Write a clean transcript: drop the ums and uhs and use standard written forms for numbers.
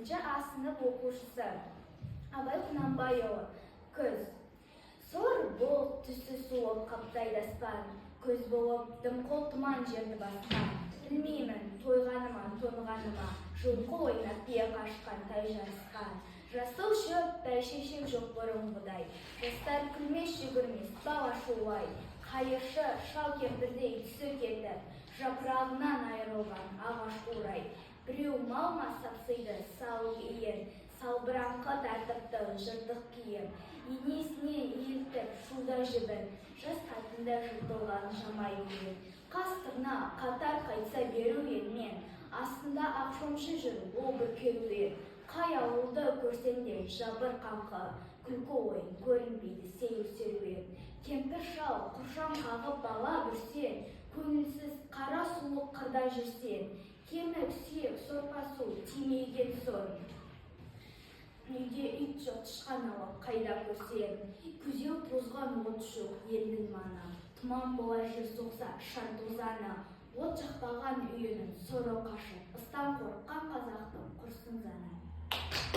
8 A sınıf оқушысы. Абай Құнанбайұлы. Күз. Сор бол түсі суық қаптайды аспан, көз болып дымқол тұман жерді басқан. Білмеймін, тойғаныма, тоңғаныма, жылқы ойнап бие қашқан тай жарысқан. Жасыл шөп, бәйшешек жоқ бұрынғыдай, жастар күлмес жүгірмес, бала шулай. Қайыршы шал кемпірдей түсі кетіп, жапырағынан айырылған ағаш қурай. Біреу малма сапсыйды сауық иір, салбыраңқы тартыпты жыртық киім. Енесіне елтіп шуда жібін, жас қатында жыртылған жамай үйін. Қастығына қатар қайтса беру елмен, астында ақшомшы жүр ол бір керуен. Қай ауылды көрсенде жабыр қаңқы, күлкі ойын көрінбейді сейіл серуен. Кемпір шал құршан қағып бала бүрсен, көңілсіз қара суық қырда жүрсен. Кемік, сүйек, сорпасу, тимейген сон. Үйде ит жоқ, тышқан ауа қайда көрсем. Күзеу тозған от жоқ, елдің маңы. Тұман болар жер соқса, шар тозаны. От жақпаған үйінің соры қашып, ыстан қорыққан қазақтың құрсын заны.